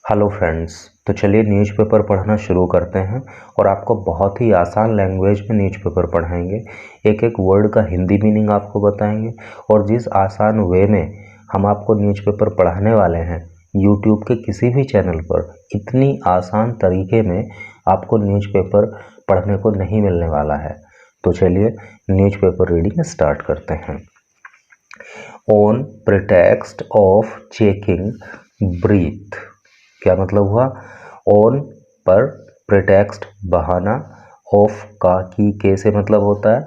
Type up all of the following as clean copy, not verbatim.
Hello friends, तो चलिए newspaper पढ़ना शुरू करते हैं और आपको बहुत ही आसान लैंग्वेज में न्यूज़पेपर पढ़ाएंगे। एक एक वर्ड का हिंदी मीनिंग आपको बताएंगे और जिस आसान वे में हम आपको न्यूज़पेपर पढ़ाने वाले हैं, यूट्यूब के किसी भी चैनल पर इतनी आसान तरीके में आपको न्यूज़पेपर पढ़ने को नहीं मिलने वाला है। तो चलिए न्यूज़पेपर रीडिंग स्टार्ट करते हैं। On pretext of checking breath, क्या मतलब हुआ? ऑन पर, प्रिटेक्स्ट बहाना, ऑफ के से मतलब होता है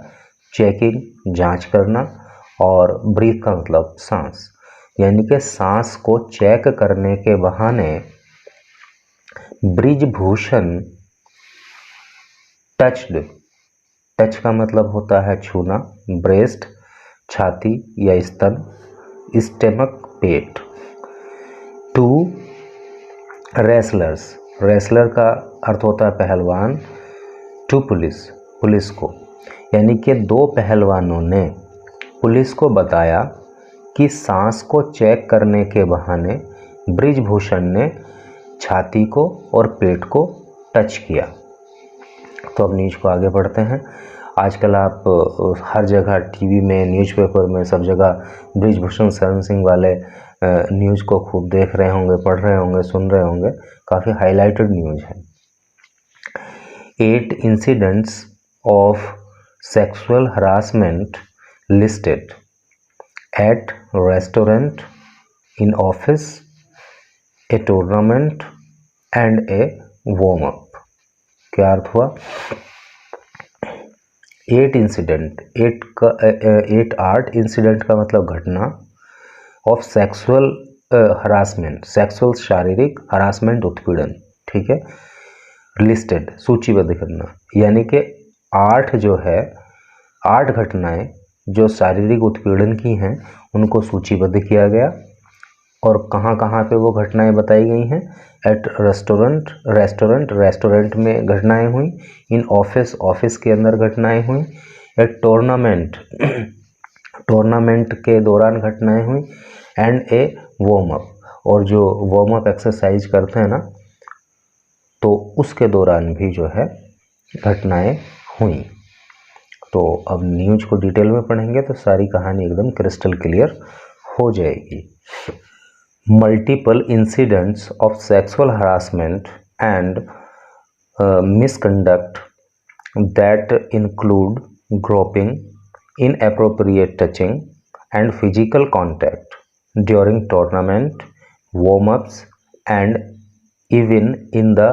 चेकिंग जांच करना, और ब्रीथ का मतलब सांस, यानी कि सांस को चेक करने के बहाने ब्रिजभूषण टच्ड, टच का मतलब होता है छूना, ब्रेस्ट छाती या स्तन, स्टेमक पेट, टू रेसलर्स, रेसलर का अर्थ होता है पहलवान, टू पुलिस, पुलिस को, यानी कि दो पहलवानों ने पुलिस को बताया कि सांस को चेक करने के बहाने ब्रिजभूषण ने छाती को और पेट को टच किया। तो अब न्यूज़ को आगे बढ़ते हैं। आजकल आप हर जगह टीवी में, न्यूज़पेपर में, सब जगह ब्रिजभूषण शरण सिंह वाले न्यूज़ को खूब देख रहे होंगे, पढ़ रहे होंगे, सुन रहे होंगे। काफ़ी हाईलाइटेड न्यूज़ है। 8 incidents of sexual harassment listed at restaurant, in office, a tournament and a warm up। क्या अर्थ हुआ? 8 इंसिडेंट, 8 इंसिडेंट का मतलब घटना, ऑफ सेक्सुअल हरासमेंट, सेक्सुअल शारीरिक, हरासमेंट उत्पीड़न, ठीक है, लिस्टेड सूचीबद्ध करना, यानी कि 8 जो है 8 घटनाएं जो शारीरिक उत्पीड़न की हैं उनको सूचीबद्ध किया गया। और कहाँ कहाँ पे वो घटनाएं बताई गई हैं? एट रेस्टोरेंट, रेस्टोरेंट में घटनाएं हुई, इन ऑफिस, ऑफिस के अंदर घटनाएं हुई, एट टूर्नामेंट, टूर्नामेंट के दौरान घटनाएं हुई, एंड ए वार्म अप, और जो वार्म अप एक्सरसाइज करते हैं ना, तो उसके दौरान भी जो है घटनाएं हुई। तो अब न्यूज़ को डिटेल में पढ़ेंगे तो सारी कहानी एकदम क्रिस्टल क्लियर हो जाएगी। Multiple incidents of sexual harassment and misconduct that include groping, inappropriate touching and physical contact during tournament, warm-ups and even in the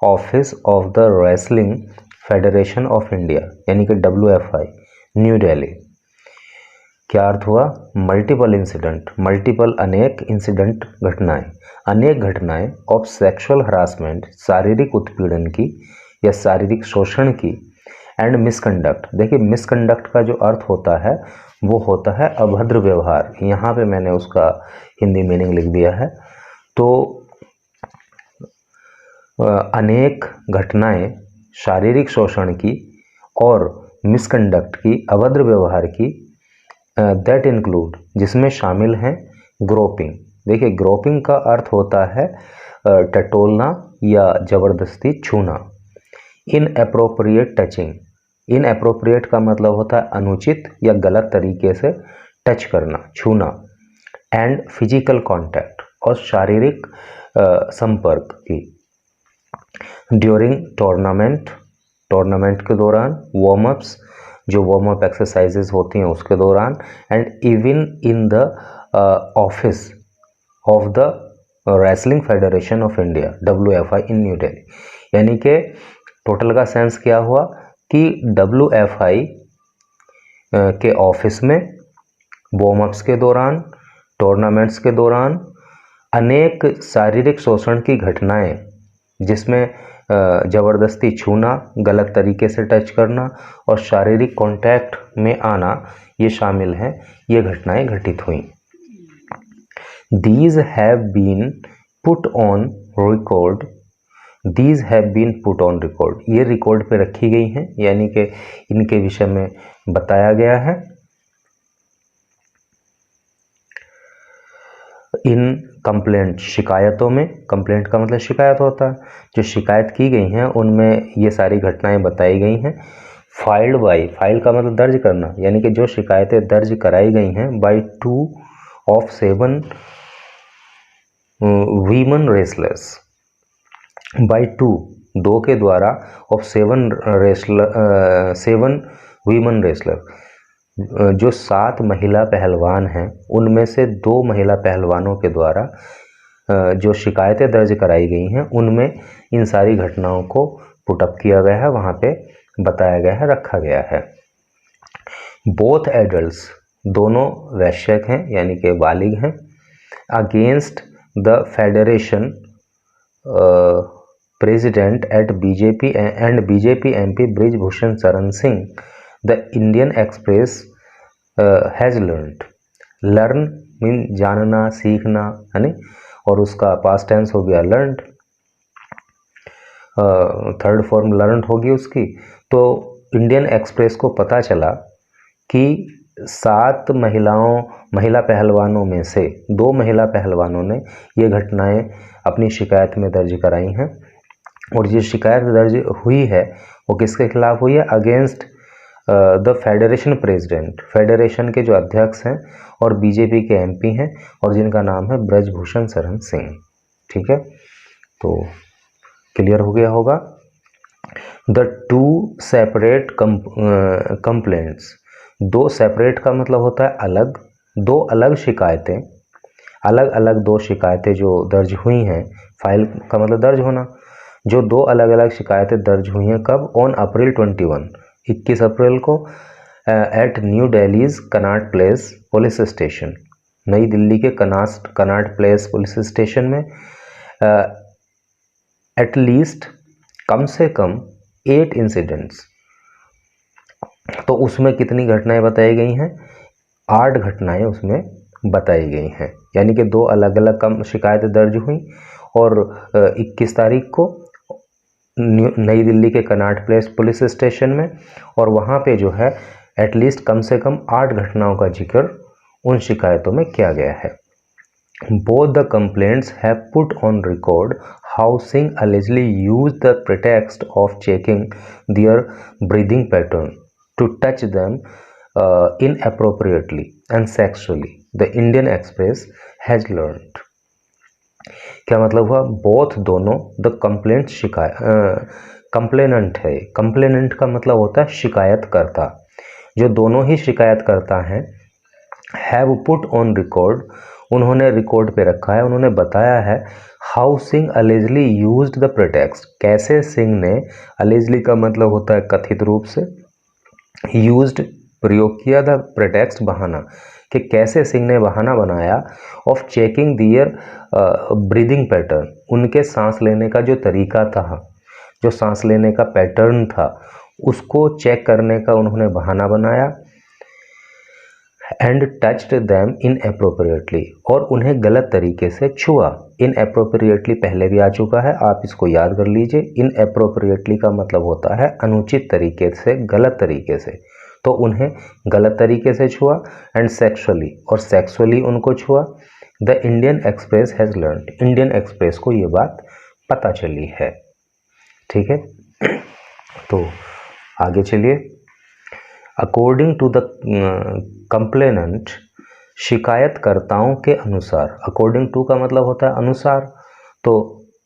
office of the Wrestling Federation of India, यानी कि WFI, new Delhi. क्या अर्थ हुआ? Multiple incident, multiple अनेक incident घटनाएं, अनेक घटनाएं of sexual harassment, शारीरिक उत्पीड़न की या शारीरिक शोषण की, एंड मिसकंडक्ट। देखिए मिसकंडक्ट का जो अर्थ होता है वो होता है अभद्र व्यवहार। यहाँ पे मैंने उसका हिंदी मीनिंग लिख दिया है। तो अनेक घटनाएं शारीरिक शोषण की और मिसकंडक्ट की, अभद्र व्यवहार की, दैट इंक्लूड, जिसमें शामिल हैं ग्रोपिंग। देखिए ग्रोपिंग का अर्थ होता है टटोलना या ज़बरदस्ती छूना। इनएप्रोप्रिएट टचिंग, इनएप्रोप्रिएट का मतलब होता है अनुचित या गलत तरीके से टच करना, छूना। एंड फिजिकल कांटेक्ट, और शारीरिक संपर्क की। ड्यूरिंग टूर्नामेंट, टूर्नामेंट के दौरान, वार्म अप्स, जो वार्म अप एक्सरसाइजेज होती हैं उसके दौरान, and even in the office of the wrestling federation of India, WFI, in new Delhi. यानी कि टोटल का सेंस क्या हुआ कि WFI के ऑफिस में, वार्म अप्स के दौरान, टूर्नामेंट्स के दौरान अनेक शारीरिक शोषण की घटनाएं, जिसमें ज़बरदस्ती छूना, गलत तरीके से टच करना और शारीरिक कांटेक्ट में आना, ये शामिल हैं, ये घटनाएं घटित हुई। These have been put on record, these have been put on record, ये रिकॉर्ड पे रखी गई हैं, यानी कि इनके विषय में बताया गया है। इन कंप्लेंट शिकायतों में, कंप्लेंट का मतलब शिकायत होता है, जो शिकायत की गई हैं उनमें ये सारी घटनाएं बताई गई हैं। फाइल्ड बाई, फाइल का मतलब दर्ज करना, यानी कि जो शिकायतें दर्ज कराई गई हैं by 2 of 7 women wrestlers, by 2 के द्वारा ऑफ 7 वीमन रेसलर, जो 7 महिला पहलवान हैं उनमें से 2 महिला पहलवानों के द्वारा जो शिकायतें दर्ज कराई गई हैं उनमें इन सारी घटनाओं को पुटअप किया गया है, वहाँ पे बताया गया है, रखा गया है। बोथ एडल्ट्स, दोनों वैश्यक हैं यानी कि बालिग हैं, against the federation president at BJP and BJP MP Brij Bhushan Sharan Singh, the Indian Express has learned. Learn mean जानना, सीखना, है ना, और उसका पास्ट टेंस हो गया लर्नड, थर्ड फॉर्म लर्नड होगी उसकी। तो इंडियन एक्सप्रेस को पता चला कि 7 महिला पहलवानों में से 2 महिला पहलवानों ने ये घटनाएं अपनी शिकायत में दर्ज कराई हैं, और ये शिकायत दर्ज हुई है वो किसके खिलाफ हुई है? Against the federation president, federation के जो अध्यक्ष हैं और बीजेपी के एमपी हैं और जिनका नाम है ब्रजभूषण शरण सिंह। ठीक है, तो क्लियर हो गया होगा। द 2 सेपरेट कंप्लेंट्स, 2 सेपरेट का मतलब होता है अलग, 2 अलग शिकायतें, अलग अलग 2 शिकायतें जो दर्ज हुई हैं, फाइल का मतलब दर्ज होना, जो 2 अलग अलग शिकायतें दर्ज हुई हैं कब? ऑन अप्रैल 21 अप्रैल को at new Delhi's Connaught Place police station, Nai Delhi के कनॉट प्लेस पुलिस स्टेशन में एटलीस्ट कम से कम 8 इंसिडेंट्स। तो उसमें कितनी घटनाएं बताई गई हैं? 8 घटनाएं उसमें बताई गई हैं, यानी कि 2 अलग अलग कम शिकायतें दर्ज हुई और 21 तारीख को नई दिल्ली के कनॉट प्लेस पुलिस स्टेशन में, और वहाँ पे जो है एटलीस्ट कम से कम 8 घटनाओं का जिक्र उन शिकायतों में किया गया है। Both the complaints have put on record how Singh allegedly used the pretext of checking their breathing pattern to touch them inappropriately and sexually. The Indian Express has learned. क्या मतलब हुआ? बोथ दोनों, द कंप्लेंट कंप्लेनेंट है, complainant का मतलब होता है शिकायतकर्ता, जो दोनों ही शिकायतकर्ता हैं, हैव पुट ऑन रिकॉर्ड, उन्होंने रिकॉर्ड पे रखा है, उन्होंने बताया है how Singh allegedly used the pretext, कैसे सिंह ने, अलेजली का मतलब होता है कथित रूप से, यूज्ड प्रयोग किया, द प्रेटेक्स्ट बहाना, कि कैसे सिंह ने बहाना बनाया, of checking their breathing pattern, उनके सांस लेने का जो तरीका था, जो सांस लेने का पैटर्न था उसको चेक करने का उन्होंने बहाना बनाया, एंड टच्ड दैम इनएप्रोप्रिएटली, और उन्हें गलत तरीके से छुआ। इनएप्रोप्रिएटली पहले भी आ चुका है, आप इसको याद कर लीजिए। इनएप्रोप्रिएटली का मतलब होता है अनुचित तरीके से, गलत तरीके से, तो उन्हें गलत तरीके से छुआ, एंड सेक्सुअली, और सेक्सुअली उनको छुआ। The Indian Express has learned, Indian express को ये बात पता चली है। ठीक है, तो आगे चलिए। अकॉर्डिंग टू द कंप्लेनेंट, शिकायतकर्ताओं के अनुसार, अकॉर्डिंग टू का मतलब होता है अनुसार, तो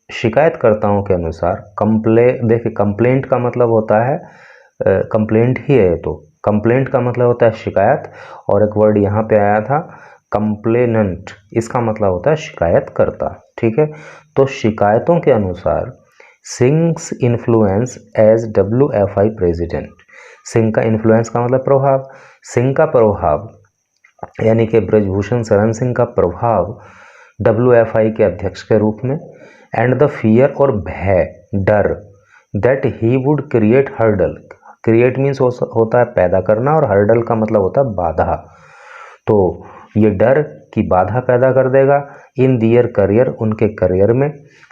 शिकायतकर्ताओं के अनुसार, देखिए कंप्लेंट का मतलब होता है कंप्लेंट ही है, तो कंप्लेंट का मतलब होता है शिकायत, और एक वर्ड यहाँ पे आया था कंप्लेनेंट, इसका मतलब होता है शिकायतकर्ता। ठीक है, तो शिकायतों के अनुसार Singh's influence as WFI president, Singh का इन्फ्लुएंस का मतलब प्रभाव, सिंह का प्रभाव यानी कि ब्रजभूषण शरण सिंह का प्रभाव WFI के अध्यक्ष के रूप में, एंड द फियर और भय, डर, that he would create hurdle, create means होता है पैदा करना, और हर्डल का मतलब होता है बाधा, तो ये डर की बाधा पैदा कर देगा इन दियर करियर, उनके करियर में।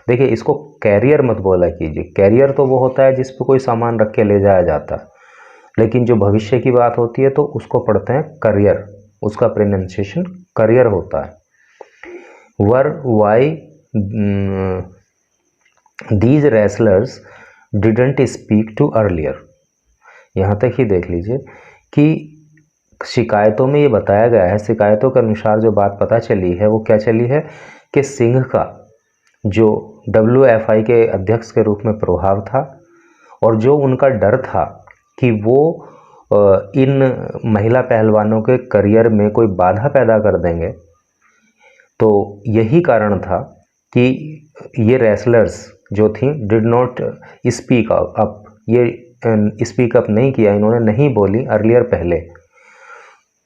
देखिए इसको कैरियर मत बोला कीजिए, कैरियर तो वो होता है जिस पर कोई सामान रख के ले जाया जाता है, लेकिन जो भविष्य की बात होती है तो उसको पढ़ते हैं करियर, उसका प्रोनाउंसिएशन करियर होता है। Were why these wrestlers didn't speak to earlier. यहाँ तक ही देख लीजिए कि शिकायतों में ये बताया गया है, शिकायतों के अनुसार जो बात पता चली है वो क्या चली है कि सिंह का जो WFI के अध्यक्ष के रूप में प्रभाव था और जो उनका डर था कि वो इन महिला पहलवानों के करियर में कोई बाधा पैदा कर देंगे, तो यही कारण था कि ये रेसलर्स जो थी डिड नॉट स्पीक अप, ये स्पीक अप नहीं किया, इन्होंने नहीं बोली अर्लियर पहले।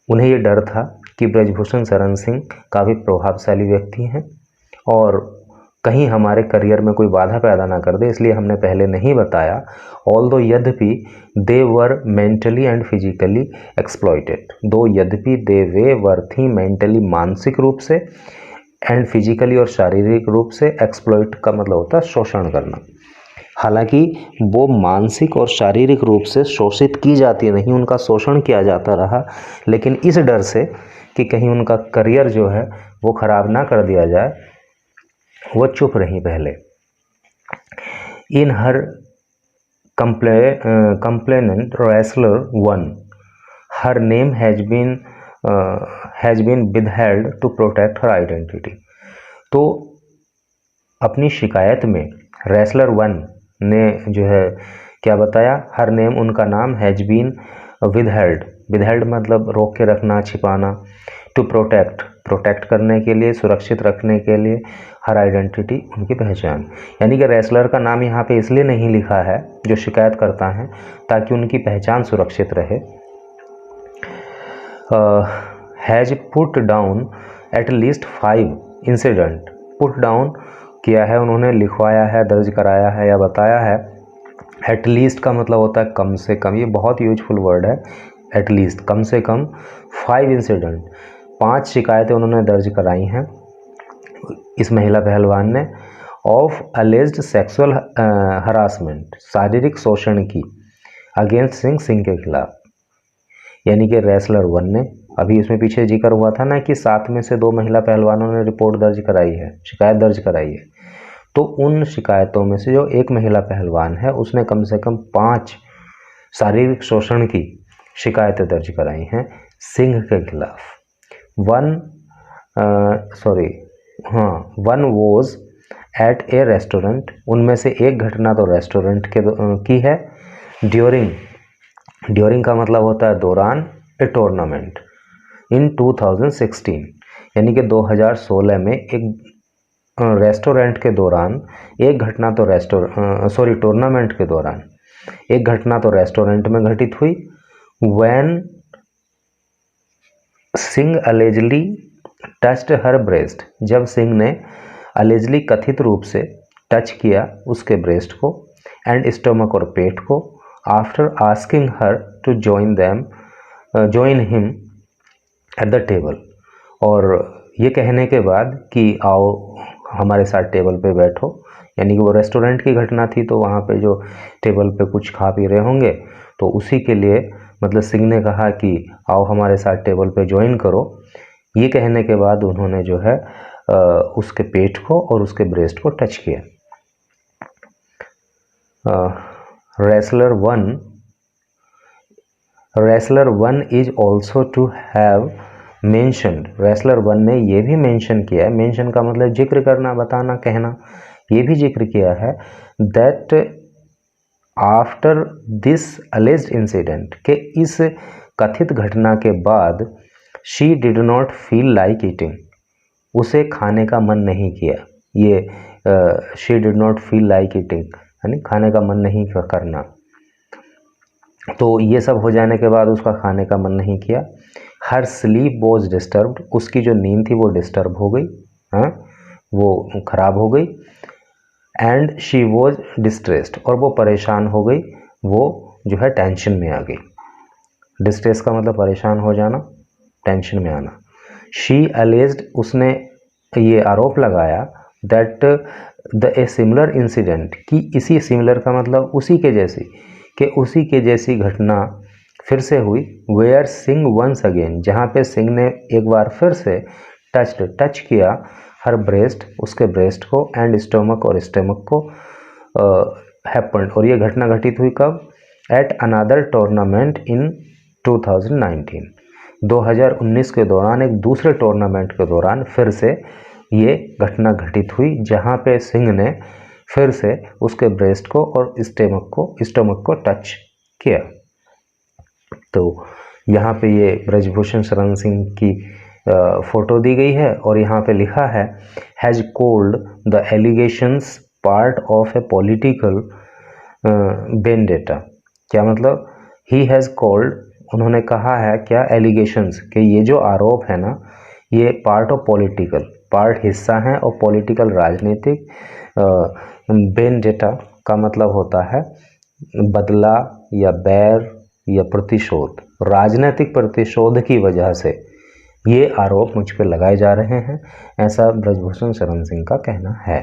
उन्हें ये डर था कि ब्रजभूषण शरण सिंह काफ़ी प्रभावशाली व्यक्ति हैं और कहीं हमारे करियर में कोई बाधा पैदा ना कर दे, इसलिए हमने पहले नहीं बताया। ऑल्दो यद्यपि दे वर मेंटली एंड फिजिकली एक्सप्लॉइटेड, दो यद्यपि दे वे वर थी मेंटली मानसिक रूप से एंड फिजिकली और शारीरिक रूप से, एक्सप्लॉइट का मतलब होता है शोषण करना। हालांकि वो मानसिक और शारीरिक रूप से शोषित की जाती नहीं, उनका शोषण किया जाता रहा, लेकिन इस डर से कि कहीं उनका करियर जो है वो खराब ना कर दिया जाए, वो चुप रही पहले। इन हर complainant wrestler 1, her name has been withheld to protect her identity। तो अपनी शिकायत में रेसलर 1 ने जो है क्या बताया, हर नेम उनका नाम हैज बीन विदहेल्ड, विदहेल्ड मतलब रोक के रखना, छिपाना, टू प्रोटेक्ट करने के लिए, सुरक्षित रखने के लिए, हर आइडेंटिटी उनकी पहचान। यानी कि रेसलर का नाम यहाँ पे इसलिए नहीं लिखा है जो शिकायत करता है ताकि उनकी पहचान सुरक्षित रहे। Has put down at least 5 incident, put down किया है उन्होंने, लिखवाया है, दर्ज कराया है या बताया है। एट लीस्ट का मतलब होता है कम से कम, ये बहुत यूजफुल वर्ड है। एट लीस्ट कम से कम 5 इंसिडेंट, 5 शिकायतें उन्होंने दर्ज कराई हैं इस महिला पहलवान ने, ऑफ अलेज्ड सेक्सुअल हरासमेंट, शारीरिक शोषण की, अगेंस्ट सिंह के खिलाफ। यानी कि रेसलर 1 ने, अभी इसमें पीछे जिक्र हुआ था ना कि 7 में से 2 महिला पहलवानों ने रिपोर्ट दर्ज कराई है, शिकायत दर्ज कराई है, तो उन शिकायतों में से जो एक महिला पहलवान है उसने कम से कम 5 शारीरिक शोषण की शिकायतें दर्ज कराई हैं सिंह के खिलाफ। One was at A restaurant, उनमें से एक घटना तो रेस्टोरेंट के की है। ड्यूरिंग का मतलब होता है दौरान, ए टूर्नामेंट इन 2016, यानी कि 2016 में एक रेस्टोरेंट के दौरान एक घटना तो टूर्नामेंट के दौरान एक घटना तो रेस्टोरेंट में घटित हुई। When Singh allegedly touched her breast, जब सिंह ने अलेजली कथित रूप से टच किया उसके ब्रेस्ट को, एंड स्टमक और पेट को, after asking her to join him at the table, और ये कहने के बाद कि आओ हमारे साथ टेबल पे बैठो। यानी कि वो रेस्टोरेंट की घटना थी तो वहाँ पे जो टेबल पे कुछ खा पी रहे होंगे तो उसी के लिए मतलब सिंह ने कहा कि आओ हमारे साथ टेबल पे ज्वाइन करो। ये कहने के बाद उन्होंने जो है उसके पेट को और उसके ब्रेस्ट को टच किया। Wrestler one is also to have mentioned, wrestler 1 ने ये भी मेंशन किया है, मेंशन का मतलब जिक्र करना, बताना, कहना, ये भी जिक्र किया है, that after this alleged incident, के इस कथित घटना के बाद, she did not feel like eating, उसे खाने का मन नहीं किया। ये she did not feel like eating यानी खाने का मन नहीं करना। तो ये सब हो जाने के बाद उसका खाने का मन नहीं किया। हर स्लीप वॉज डिस्टर्ब्ड, उसकी जो नींद थी वो डिस्टर्ब हो गई, हाँ वो खराब हो गई। एंड शी वॉज डिस्ट्रेस्ड, और वो परेशान हो गई, वो जो है टेंशन में आ गई। डिस्ट्रेस का मतलब परेशान हो जाना, टेंशन में आना। शी अलेज्ड, उसने ये आरोप लगाया, दैट ए सिमिलर इंसिडेंट, कि इसी सिमिलर का मतलब उसी के जैसी, कि उसी के जैसी घटना फिर से हुई। वेयर सिंह वंस अगेन, जहाँ पे सिंह ने एक बार फिर से टच किया हर ब्रेस्ट, उसके ब्रेस्ट को, एंड स्टोमक और स्टमक को हैपेंड, और ये घटना घटित हुई कब? एट अनदर टूर्नामेंट इन 2019, 2019 के दौरान एक दूसरे टूर्नामेंट के दौरान फिर से ये घटना घटित हुई, जहाँ पे सिंह ने फिर से उसके ब्रेस्ट को और स्टमक को टच किया। तो यहाँ पे ये ब्रजभूषण शरण सिंह की फोटो दी गई है और यहाँ पे लिखा है has called the allegations part of A political vendetta. क्या मतलब? ही हैज़ कॉल्ड, उन्होंने कहा है क्या? एलिगेशंस, कि ये जो आरोप है ना, ये पार्ट ऑफ पॉलिटिकल, पार्ट हिस्सा है और पॉलिटिकल राजनीतिक। वेंडेटा का मतलब होता है बदला या बैर या प्रतिशोध, राजनीतिक प्रतिशोध की वजह से ये आरोप मुझ पर लगाए जा रहे हैं, ऐसा ब्रजभूषण शरण सिंह का कहना है।